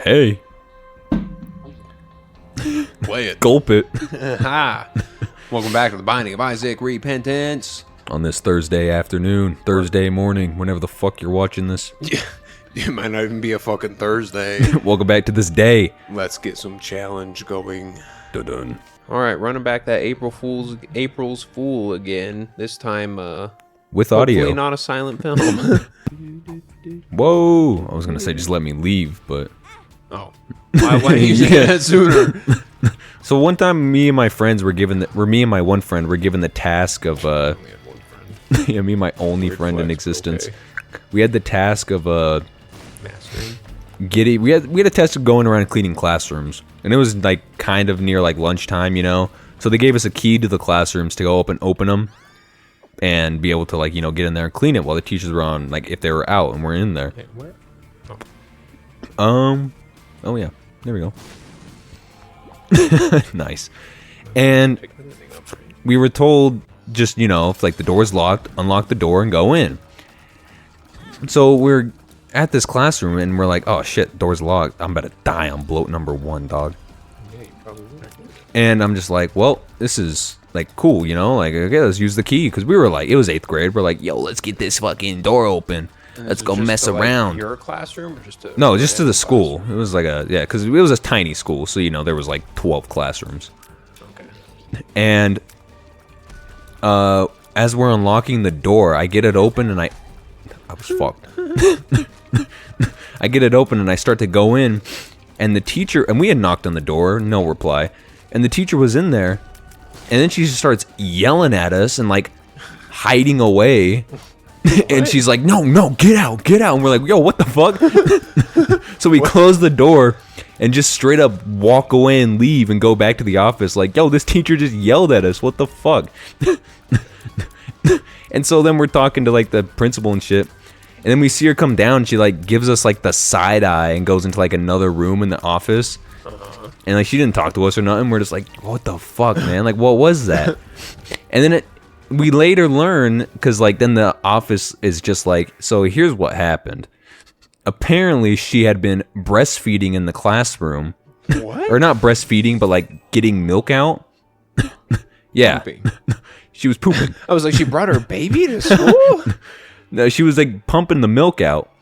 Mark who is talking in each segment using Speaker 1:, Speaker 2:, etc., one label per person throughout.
Speaker 1: Hey.
Speaker 2: Play it.
Speaker 1: Gulp it.
Speaker 2: Ha! Welcome back to the Binding of Isaac Repentance.
Speaker 1: On this Thursday afternoon, Thursday morning, whenever the fuck you're watching this.
Speaker 2: Yeah, it might not even be a fucking Thursday.
Speaker 1: Welcome back to this day.
Speaker 2: Let's get some challenge going.
Speaker 1: Dun-dun.
Speaker 2: All right, running back that April's Fool again. This time,
Speaker 1: With
Speaker 2: hopefully
Speaker 1: audio.
Speaker 2: not a silent film.
Speaker 1: Whoa. I was going to say just let me leave, but...
Speaker 2: Oh, why didn't you say that sooner?
Speaker 1: So one time, me and my friends were given... me and my one friend were given the task of...
Speaker 2: I only had one friend.
Speaker 1: yeah, me and my only
Speaker 2: Weird
Speaker 1: friend in
Speaker 2: flex,
Speaker 1: existence.
Speaker 2: okay.
Speaker 1: We had the task of...
Speaker 2: Mastering.
Speaker 1: we had a test of going around cleaning classrooms, and it was like kind of near like lunchtime, you know. So they gave us a key to the classrooms to go open them, and be able to like get in there and clean it while the teachers were on, like if they were out and we're in there.
Speaker 2: Hey, where?
Speaker 1: Oh yeah, there we go. Nice. And
Speaker 2: Pick anything up, right?
Speaker 1: we were told just if like the door's locked, unlock the door and go in. So we're at this classroom and we're like, oh shit, door's locked. I'm about to die on bloat number 1, dog.
Speaker 2: Yeah, you probably would.
Speaker 1: And I'm just like, well, this is like cool, like okay, let's use the key, because we were like, it was 8th grade. We're like, yo, let's get this fucking door open. Let's go mess around.
Speaker 2: Your classroom, or just to
Speaker 1: No, just to the school. It was like because it was a tiny school, so there was like 12 classrooms.
Speaker 2: Okay.
Speaker 1: And as we're unlocking the door, I get it open and I was fucked. I get it open and I start to go in, and the teacher, and we had knocked on the door, no reply, and the teacher was in there, and then she just starts yelling at us and like hiding away. And she's like, no, get out. And we're like, yo, what the fuck? So we close the door and just straight up walk away and leave and go back to the office like, yo, this teacher just yelled at us. What the fuck? And so then we're talking to like the principal and shit. And then we see her come down. She like gives us like the side eye and goes into like another room in the office. And like she didn't talk to us or nothing. We're just like, what the fuck, man? Like, what was that? And then we later learn, because like then the office is just like, so here's what happened. Apparently she had been breastfeeding in the classroom.
Speaker 2: What?
Speaker 1: Or not breastfeeding, but like getting milk out. Yeah.
Speaker 2: Pooping.
Speaker 1: She was pooping.
Speaker 2: I was like, she brought her baby to school?
Speaker 1: No, she was like pumping the milk out.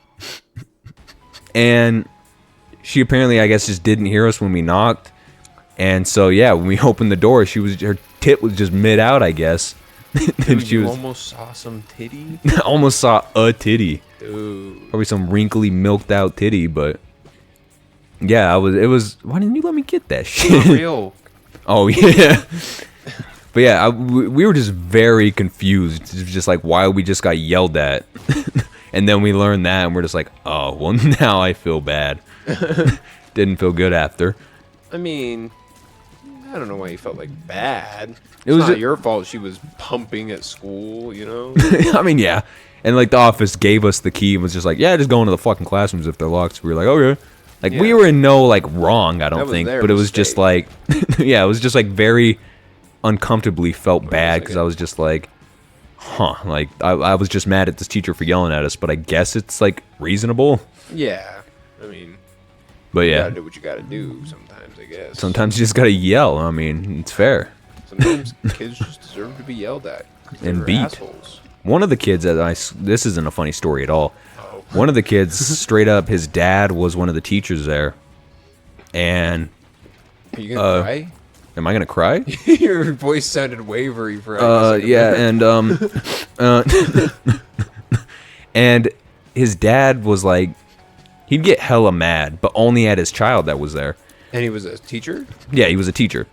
Speaker 1: And she apparently, I guess, just didn't hear us when we knocked. And so yeah, when we opened the door, her tit was just mid out, I guess. And
Speaker 2: Dude, you almost saw some titty?
Speaker 1: almost saw a titty.
Speaker 2: Dude.
Speaker 1: Probably some wrinkly, milked out titty, but yeah, it was. Why didn't you let me get that shit?
Speaker 2: Not real.
Speaker 1: Oh yeah. But yeah, we were just very confused. It was just like, why we just got yelled at. And then we learned that, and we're just like, oh, well, now I feel bad. Didn't feel good after.
Speaker 2: I mean, I don't know why you felt like bad.
Speaker 1: It was
Speaker 2: not your fault she was pumping at school,
Speaker 1: I mean, yeah. And like the office gave us the key and was just like, yeah, just go into the fucking classrooms if they're locked. So we were like, okay. Like we
Speaker 2: Yeah.
Speaker 1: were in no like wrong, I
Speaker 2: That
Speaker 1: don't
Speaker 2: was
Speaker 1: think,
Speaker 2: their
Speaker 1: but it was just like, yeah, it was just like very uncomfortably felt bad, because I was just like, huh, like I was just mad at this teacher for yelling at us, but I guess it's like reasonable.
Speaker 2: Yeah. I mean,
Speaker 1: But
Speaker 2: you
Speaker 1: yeah,
Speaker 2: gotta do what you gotta do sometimes, I guess.
Speaker 1: sometimes you just gotta yell. I mean, it's fair.
Speaker 2: Sometimes kids just deserve to be yelled at. 'Cause
Speaker 1: And
Speaker 2: they're
Speaker 1: beat.
Speaker 2: assholes.
Speaker 1: One of the kids this isn't a funny story at all.
Speaker 2: Oh.
Speaker 1: One of the kids, straight up, his dad was one of the teachers there. And
Speaker 2: Are you gonna cry?
Speaker 1: am I gonna cry?
Speaker 2: Your voice sounded wavery for
Speaker 1: Yeah, and and his dad was like, he'd get hella mad, but only at his child that was there.
Speaker 2: And he was a teacher?
Speaker 1: Yeah, he was a teacher.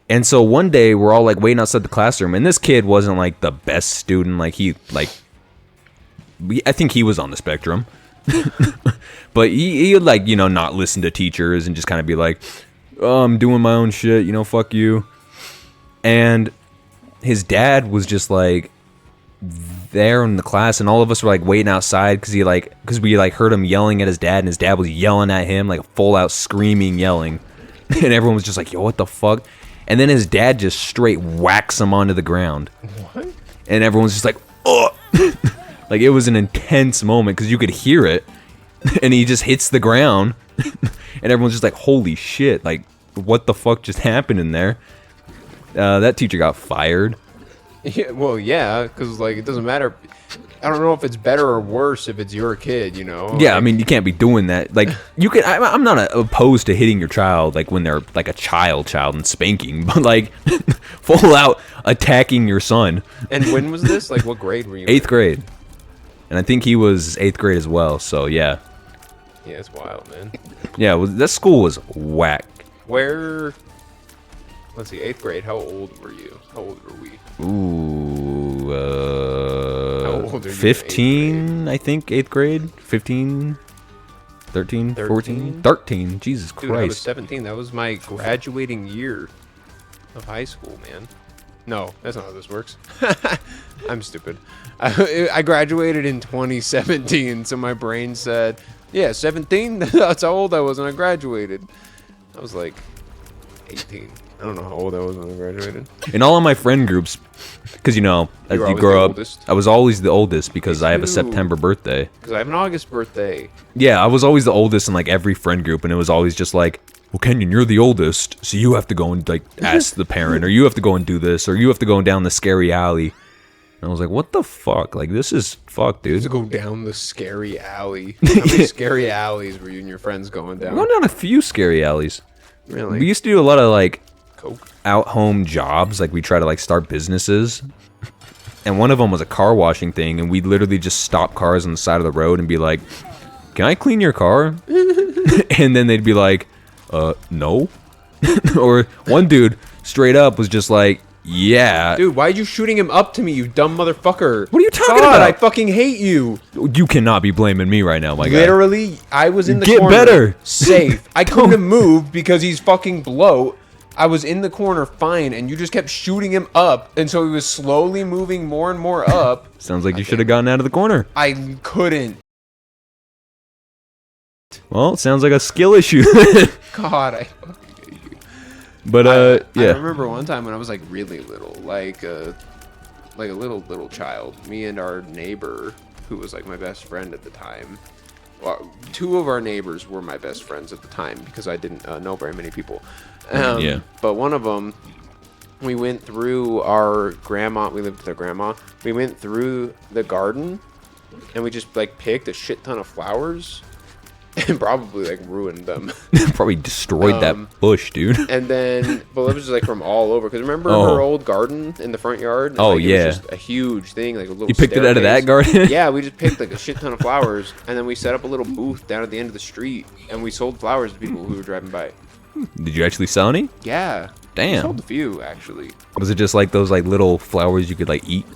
Speaker 1: And so one day we're all like waiting outside the classroom, and this kid wasn't like the best student. Like I think he was on the spectrum. But he would like, not listen to teachers and just kind of be like, oh, I'm doing my own shit, fuck you. And his dad was just like there in the class, and all of us were like waiting outside because we like heard him yelling at his dad, and his dad was yelling at him, like full out screaming, yelling. And everyone was just like, yo, what the fuck? And then his dad just straight whacks him onto the ground.
Speaker 2: What?
Speaker 1: And everyone's just like, oh. Like, it was an intense moment because you could hear it. And he just hits the ground. And everyone's just like, holy shit, like, what the fuck just happened in there? That teacher got fired.
Speaker 2: Yeah, well, yeah, because like it doesn't matter. I don't know if it's better or worse if it's your kid, you know.
Speaker 1: Yeah,
Speaker 2: like,
Speaker 1: I mean, you can't be doing that. Like, you can. I'm not opposed to hitting your child, like when they're like a child and spanking, but like full out attacking your son.
Speaker 2: And when was this? Like, what grade were you?
Speaker 1: 8th grade, and I think he was 8th grade as well. So yeah.
Speaker 2: Yeah, it's wild, man.
Speaker 1: Yeah, well, that school was whack.
Speaker 2: Where? Let's see, 8th grade. How old were you? How old were we?
Speaker 1: Ooh,
Speaker 2: How old are you in
Speaker 1: 15, I think, 8th grade. 15, 13, 14, 13. Jesus
Speaker 2: Dude, I was
Speaker 1: Christ.
Speaker 2: 17. That was my graduating year of high school, man. No, that's not how this works. I'm stupid. I graduated in 2017, so my brain said, yeah, 17? That's how old I was when I graduated. I was like 18. I don't know how old I was when I graduated.
Speaker 1: In all of my friend groups, because you know, as you grow up, I was always the oldest because I have a September birthday.
Speaker 2: Because I have an August birthday.
Speaker 1: Yeah, I was always the oldest in like every friend group, and it was always just like, well, Kenyon, you're the oldest, so you have to go and like ask the parent, or you have to go and do this, or you have to go down the scary alley. And I was like, what the fuck? Like, this is fuck, dude.
Speaker 2: To go down the scary alley. How many scary alleys were you and your friends going down?
Speaker 1: We're going down a few scary alleys.
Speaker 2: Really?
Speaker 1: We used to do a lot of like
Speaker 2: Coke?
Speaker 1: out-home jobs, like we try to like start businesses. And one of them was a car washing thing, and we'd literally just stop cars on the side of the road and be like, can I clean your car? And then they'd be like, no. Or one dude straight up was just like, yeah.
Speaker 2: Dude, why are you shooting him up to me, you dumb motherfucker?
Speaker 1: What are you talking
Speaker 2: God,
Speaker 1: about?
Speaker 2: I fucking hate you.
Speaker 1: You cannot be blaming me right now, my guy.
Speaker 2: Literally, I was in the
Speaker 1: Get
Speaker 2: corner.
Speaker 1: better.
Speaker 2: Safe. I couldn't have moved because he's fucking bloat. I was in the corner fine, and you just kept shooting him up, and so he was slowly moving more and more up.
Speaker 1: Sounds like you should have gotten out of the corner.
Speaker 2: I couldn't.
Speaker 1: Well, it sounds like a skill issue.
Speaker 2: God, I fucking hate you.
Speaker 1: But,
Speaker 2: I
Speaker 1: yeah.
Speaker 2: remember one time when I was like really little, like a little child. Me and our neighbor, who was like my best friend at the time. Well, two of our neighbors were my best friends at the time because I didn't know very many people.
Speaker 1: Yeah.
Speaker 2: But one of them, we went through our grandma. We lived with our grandma. We went through the garden, and we just like picked a shit ton of flowers. And probably like ruined them.
Speaker 1: Probably destroyed that bush, dude.
Speaker 2: And then, but it was just like from all over. Because remember her old garden in the front yard? And,
Speaker 1: Oh,
Speaker 2: like,
Speaker 1: yeah.
Speaker 2: It was just a huge thing, like a little.
Speaker 1: You picked it out of that
Speaker 2: staircase.
Speaker 1: garden?
Speaker 2: Yeah, we just picked like a shit ton of flowers, and then we set up a little booth down at the end of the street, and we sold flowers to people who were driving by.
Speaker 1: Did you actually sell any?
Speaker 2: Yeah.
Speaker 1: Damn.
Speaker 2: We sold a few actually.
Speaker 1: Was it just like those like little flowers you could like eat?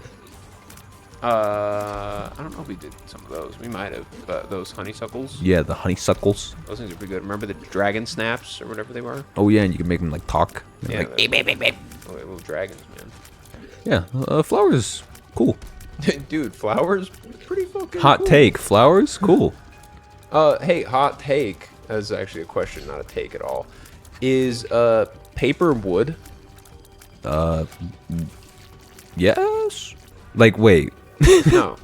Speaker 2: I don't know if we did some of those. We might have, but those honeysuckles.
Speaker 1: Yeah, the honeysuckles.
Speaker 2: Those things are pretty good. Remember the dragon snaps or whatever they were?
Speaker 1: Oh yeah, and you can make them like talk.
Speaker 2: Yeah,
Speaker 1: Like,
Speaker 2: beep, beep, beep, beep. Oh, little dragons, man.
Speaker 1: yeah, flowers, cool.
Speaker 2: Dude, flowers, pretty fucking
Speaker 1: Hot
Speaker 2: cool.
Speaker 1: take, flowers, cool.
Speaker 2: Hey, hot take. That's actually a question, not a take at all. Is paper wood?
Speaker 1: Yes. Like wait.
Speaker 2: No.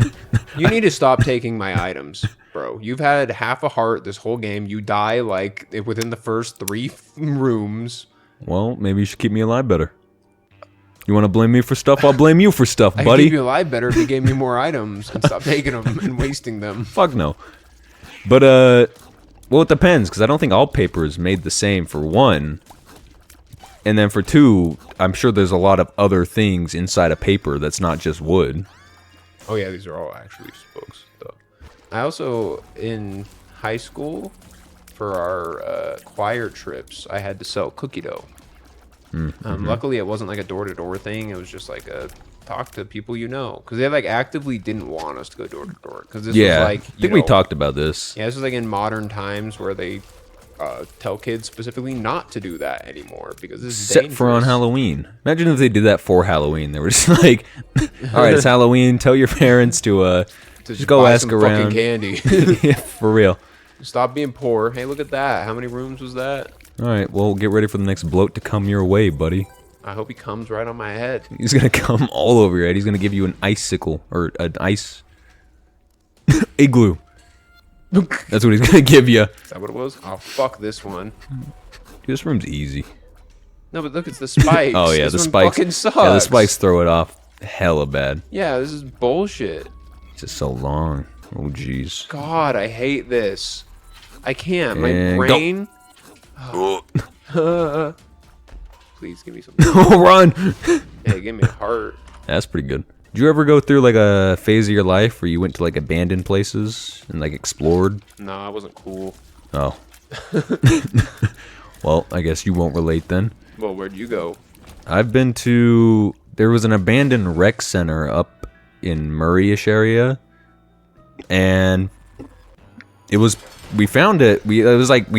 Speaker 2: You need to stop taking my items, bro. You've had half a heart this whole game. You die like within the first 3 rooms.
Speaker 1: Well, maybe you should keep me alive better. You want to blame me for stuff? I'll blame you for stuff,
Speaker 2: I could
Speaker 1: buddy.
Speaker 2: keep you alive better if you gave me more items and stop taking them and wasting them.
Speaker 1: Fuck no. But well, it depends because I don't think all paper is made the same. For one, and then for two, I'm sure there's a lot of other things inside a paper that's not just wood.
Speaker 2: Oh yeah, these are all actually books though. I also in high school for our choir trips, I had to sell cookie dough. Luckily, it wasn't like a door-to-door thing. It was just like a talk to people you know, because they like actively didn't want us to go door-to-door. Because this was like,
Speaker 1: I think we talked about this.
Speaker 2: Yeah, this was like in modern times where they tell kids specifically not to do that anymore because this is
Speaker 1: Except for on
Speaker 2: dangerous.
Speaker 1: Halloween. Imagine if they did that for Halloween. They were just like, all right, it's Halloween. Tell your parents to just go
Speaker 2: buy
Speaker 1: ask
Speaker 2: some
Speaker 1: around.
Speaker 2: fucking candy.
Speaker 1: Yeah, for real.
Speaker 2: Stop being poor. Hey, look at that. How many rooms was that?
Speaker 1: All right, well, get ready for the next bloat to come your way, buddy.
Speaker 2: I hope he comes right on my head.
Speaker 1: He's gonna come all over your head. He's gonna give you an icicle or an ice igloo. That's what he's gonna give you.
Speaker 2: Is that what it was? Oh, fuck this one.
Speaker 1: This room's easy.
Speaker 2: No, but look, it's the spikes.
Speaker 1: Oh yeah,
Speaker 2: this
Speaker 1: the
Speaker 2: one
Speaker 1: spikes.
Speaker 2: fucking sucks.
Speaker 1: Yeah, the spikes throw it off hella bad.
Speaker 2: Yeah, this is bullshit.
Speaker 1: It's just so long. Oh jeez.
Speaker 2: God, I hate this. I can't. My
Speaker 1: And
Speaker 2: brain. Please give me something.
Speaker 1: Oh, run!
Speaker 2: Hey, give me a heart.
Speaker 1: That's pretty good. Did you ever go through like a phase of your life where you went to like abandoned places and like explored?
Speaker 2: No, I wasn't cool.
Speaker 1: Oh. Well, I guess you won't relate then.
Speaker 2: Well, where'd you go?
Speaker 1: I've been to. There was an abandoned rec center up in Murray-ish area, and it was. We found it. We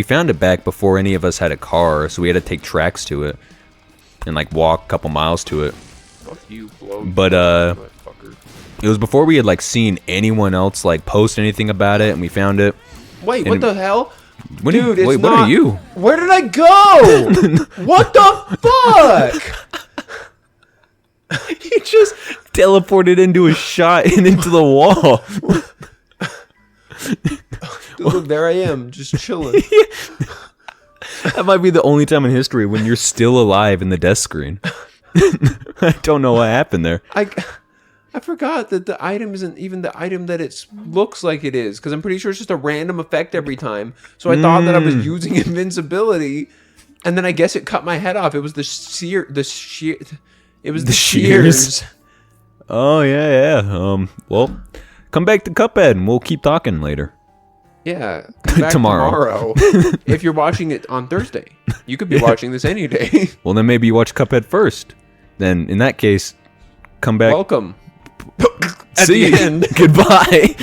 Speaker 1: found it back before any of us had a car, so we had to take tracks to it and like walk a couple miles to it.
Speaker 2: Fuck you, bloat.
Speaker 1: But
Speaker 2: Motherfucker.
Speaker 1: it was before we had like seen anyone else like post anything about it, and we found it.
Speaker 2: Wait,
Speaker 1: And
Speaker 2: what the hell?
Speaker 1: What
Speaker 2: Dude,
Speaker 1: wait,
Speaker 2: it's
Speaker 1: what
Speaker 2: not...
Speaker 1: are you?
Speaker 2: Where did I go? What the fuck?
Speaker 1: He just teleported into a shot and into the wall.
Speaker 2: Dude, look, there I am, just chilling.
Speaker 1: That might be the only time in history when you're still alive in the death screen. I don't know what happened there.
Speaker 2: I forgot that the item isn't even the item that it looks like it is, because I'm pretty sure it's just a random effect every time. So I thought that I was using invincibility, and then I guess it cut my head off. It was the shears.
Speaker 1: Oh yeah. Well, come back to Cuphead and we'll keep talking later.
Speaker 2: Yeah, come back
Speaker 1: Tomorrow.
Speaker 2: If you're watching it on Thursday, you could be watching this any day.
Speaker 1: Well, then maybe you watch Cuphead first. Then in that case, come back.
Speaker 2: Welcome.
Speaker 1: See
Speaker 2: the
Speaker 1: you.
Speaker 2: end.
Speaker 1: Goodbye.